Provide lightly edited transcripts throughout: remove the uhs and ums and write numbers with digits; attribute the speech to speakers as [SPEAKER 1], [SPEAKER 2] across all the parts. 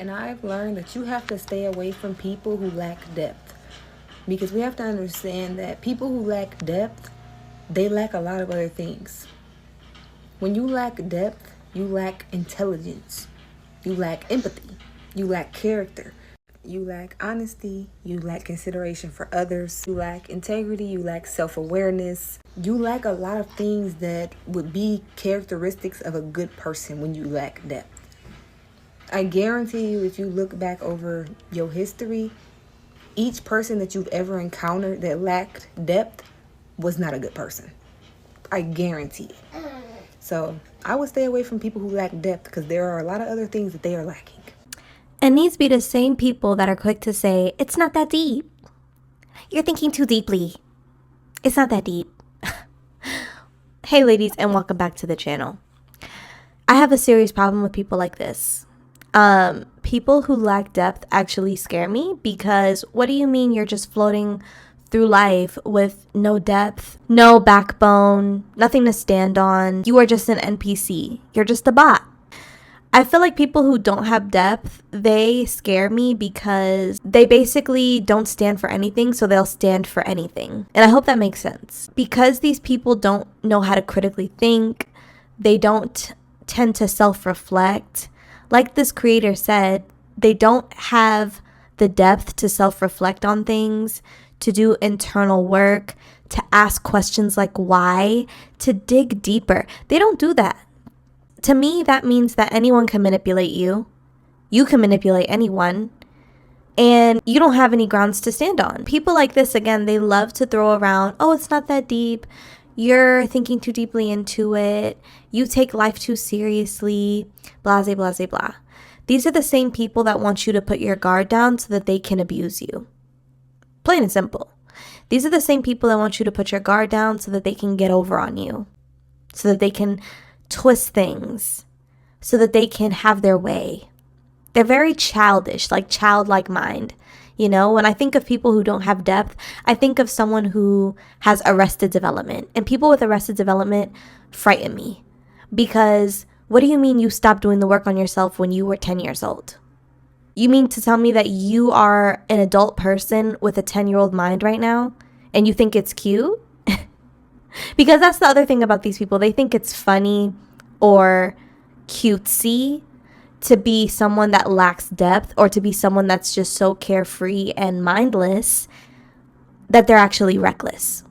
[SPEAKER 1] And I've learned that you have to stay away from people who lack depth. Because we have to understand that people who lack depth, they lack a lot of other things. When you lack depth, you lack intelligence, you lack empathy, you lack character, you lack honesty, you lack consideration for others, you lack integrity, you lack self-awareness. You lack a lot of things that would be characteristics of a good person when you lack depth. I guarantee you, if you look back over your history, each person that you've ever encountered that lacked depth was not a good person. I guarantee it. So I would stay away from people who lack depth because there are a lot of other things that they are lacking.
[SPEAKER 2] And these be the same people that are quick to say, it's not that deep. You're thinking too deeply. It's not that deep. Hey ladies, and welcome back to the channel. I have a serious problem with people like this. People who lack depth actually scare me because what do you mean you're just floating through life with no depth, no backbone, nothing to stand on? You are just an NPC. You're just a bot. I feel like people who don't have depth, they scare me because they basically don't stand for anything, so they'll stand for anything. And I hope that makes sense. Because these people don't know how to critically think, they don't tend to self-reflect. Like this creator said, they don't have the depth to self-reflect on things, to do internal work, to ask questions like why, to dig deeper. They don't do that. To me, that means that anyone can manipulate you. You can manipulate anyone. And you don't have any grounds to stand on. People like this, again, they love to throw around, oh, it's not that deep. You're thinking too deeply into it. You take life too seriously. Blah, blah, blah, blah. These are the same people that want you to put your guard down so that they can abuse you. Plain and simple. These are the same people that want you to put your guard down so that they can get over on you. So that they can twist things. So that they can have their way. They're very childish, like childlike mind. You know, when I think of people who don't have depth, I think of someone who has arrested development. And people with arrested development frighten me. Because what do you mean you stopped doing the work on yourself when you were 10 years old? You mean to tell me that you are an adult person with a 10-year-old mind right now? And you think it's cute? Because that's the other thing about these people. They think it's funny or cutesy to be someone that lacks depth or to be someone that's just so carefree and mindless that they're actually reckless.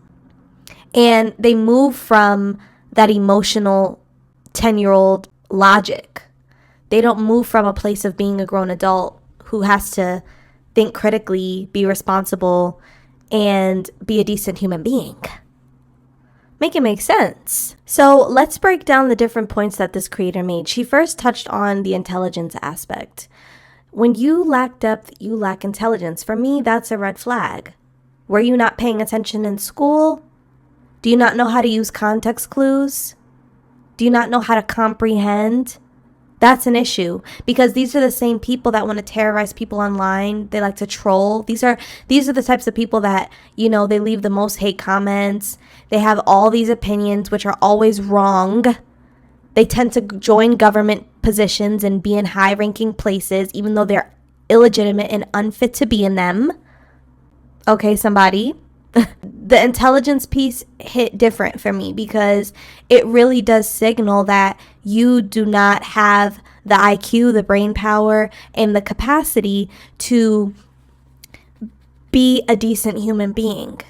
[SPEAKER 2] And they move from that emotional 10-year-old logic. They don't move from a place of being a grown adult who has to think critically, be responsible, and be a decent human being. Make it make sense. So let's break down the different points that this creator made. She first touched on the intelligence aspect. When you lack depth, you lack intelligence. For me, that's a red flag. Were you not paying attention in school? Do you not know how to use context clues? Do you not know how to comprehend? That's an issue because these are the same people that want to terrorize people online. They like to troll. These are the types of people that, you know, they leave the most hate comments. They have all these opinions which are always wrong. They tend to join government positions and be in high-ranking places even though they're illegitimate and unfit to be in them. Okay, somebody. The intelligence piece hit different for me because it really does signal that you do not have the IQ, the brain power, and the capacity to be a decent human being.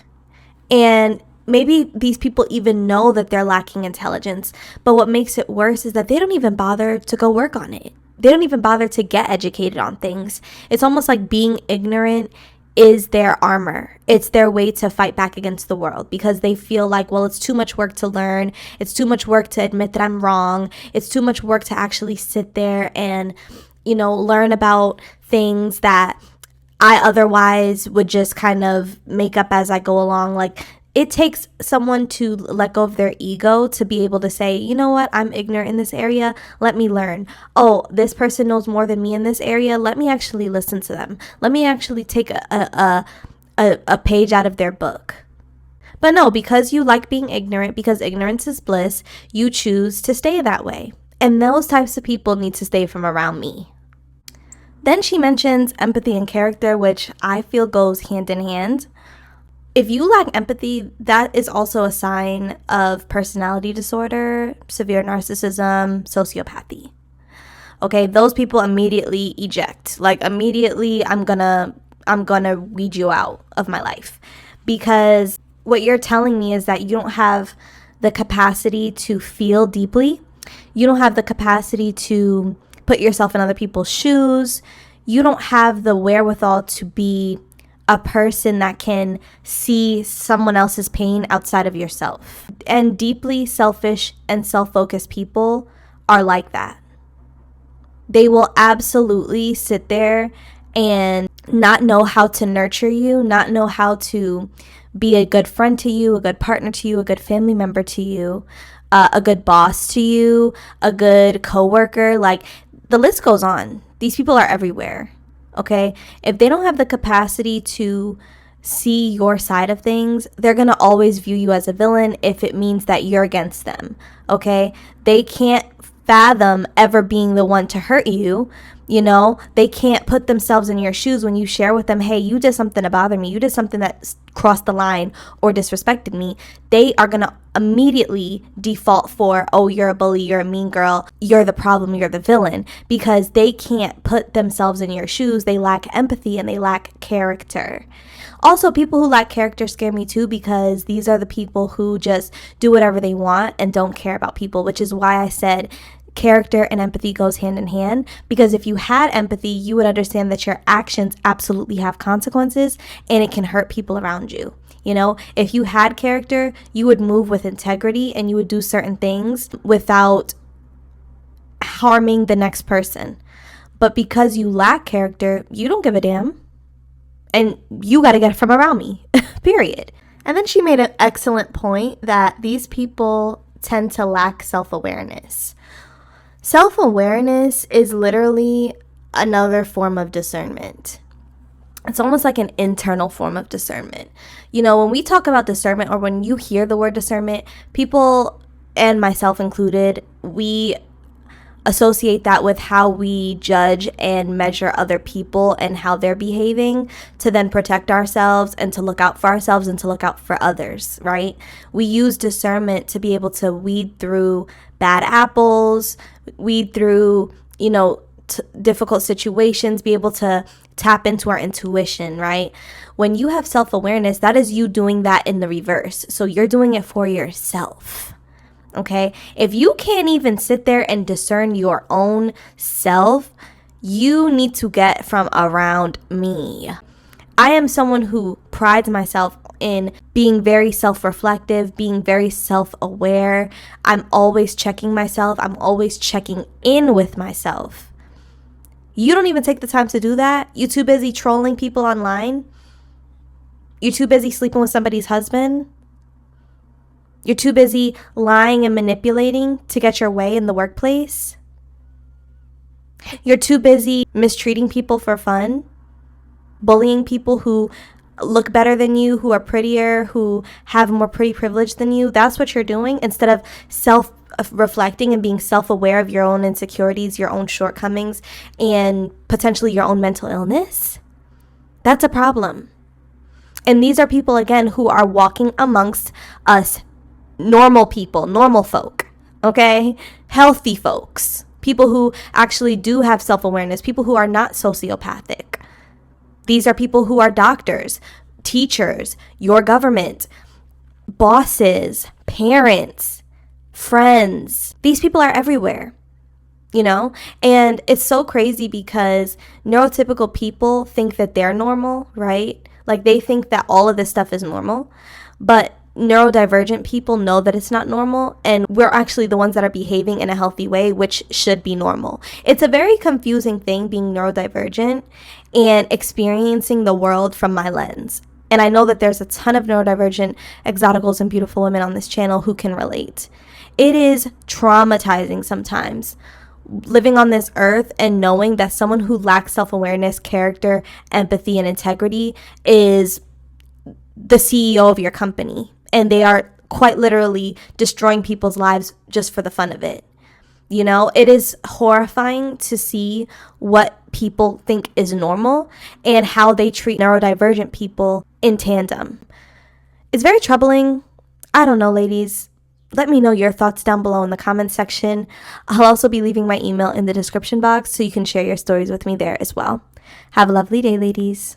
[SPEAKER 2] And maybe these people even know that they're lacking intelligence, but what makes it worse is that they don't even bother to go work on it. They don't even bother to get educated on things. It's almost like being ignorant is their armor. It's their way to fight back against the world because they feel like, well, it's too much work to learn. It's too much work to admit that I'm wrong. It's too much work to actually sit there and, you know, learn about things that I otherwise would just kind of make up as I go along. Like, it takes someone to let go of their ego to be able to say, you know what, I'm ignorant in this area. Let me learn. Oh, this person knows more than me in this area. Let me actually listen to them. Let me actually take a page out of their book. But no, because you like being ignorant, because ignorance is bliss, you choose to stay that way. And those types of people need to stay from around me. Then she mentions empathy and character, which I feel goes hand in hand. If you lack empathy, that is also a sign of personality disorder, severe narcissism, sociopathy. Okay, those people immediately eject. Like immediately I'm gonna weed you out of my life, because what you're telling me is that you don't have the capacity to feel deeply. You don't have the capacity to put yourself in other people's shoes. You don't have the wherewithal to be a person that can see someone else's pain outside of yourself. And deeply selfish and self-focused people are like that. They will absolutely sit there and not know how to nurture you, not know how to be a good friend to you, a good partner to you, a good family member to you, a good boss to you, a good coworker. Like, the list goes on. These people are everywhere, okay? If they don't have the capacity to see your side of things, they're going to always view you as a villain if it means that you're against them, okay? They can't fathom ever being the one to hurt you. You know, they can't put themselves in your shoes when you share with them, hey, you did something to bother me, you did something that crossed the line or disrespected me. They are going to immediately default for, oh, you're a bully, you're a mean girl, you're the problem, you're the villain, because they can't put themselves in your shoes. They lack empathy and they lack character. Also, people who lack character scare me too, because these are the people who just do whatever they want and don't care about people, which is why I said character and empathy goes hand in hand. Because if you had empathy, you would understand that your actions absolutely have consequences and it can hurt people around you. You know, if you had character, you would move with integrity and you would do certain things without harming the next person. But because you lack character, you don't give a damn. And you got to get it from around me, period. And then she made an excellent point that these people tend to lack self-awareness. Self-awareness is literally another form of discernment. It's almost like an internal form of discernment. You know, when we talk about discernment, or when you hear the word discernment, people, and myself included, we associate that with how we judge and measure other people and how they're behaving to then protect ourselves and to look out for ourselves and to look out for others, right? We use discernment to be able to weed through bad apples, weed through, you know, difficult situations, be able to tap into our intuition, right? When you have self-awareness, that is you doing that in the reverse. So you're doing it for yourself. Okay, if you can't even sit there and discern your own self, you need to get from around me. I am someone who prides myself in being very self-reflective, being very self-aware. I'm always checking myself. I'm always checking in with myself. You don't even take the time to do that. You're too busy trolling people online. You're too busy sleeping with somebody's husband. You're too busy lying and manipulating to get your way in the workplace. You're too busy mistreating people for fun, bullying people who look better than you, who are prettier, who have more pretty privilege than you. That's what you're doing instead of self-reflecting and being self-aware of your own insecurities, your own shortcomings, and potentially your own mental illness. That's a problem. And these are people, again, who are walking amongst us normal people, normal folk, okay? Healthy folks, people who actually do have self-awareness, people who are not sociopathic. These are people who are doctors, teachers, your government, bosses, parents, friends. These people are everywhere, you know? And it's so crazy because neurotypical people think that they're normal, right? Like they think that all of this stuff is normal, but neurodivergent people know that it's not normal, and we're actually the ones that are behaving in a healthy way, which should be normal. It's a very confusing thing being neurodivergent and experiencing the world from my lens. And I know that there's a ton of neurodivergent exoticals and beautiful women on this channel who can relate. It is traumatizing sometimes living on this earth and knowing that someone who lacks self-awareness, character, empathy, and integrity is the CEO of your company. And they are quite literally destroying people's lives just for the fun of it. You know, it is horrifying to see what people think is normal and how they treat neurodivergent people in tandem. It's very troubling. I don't know, ladies. Let me know your thoughts down below in the comments section. I'll also be leaving my email in the description box so you can share your stories with me there as well. Have a lovely day, ladies.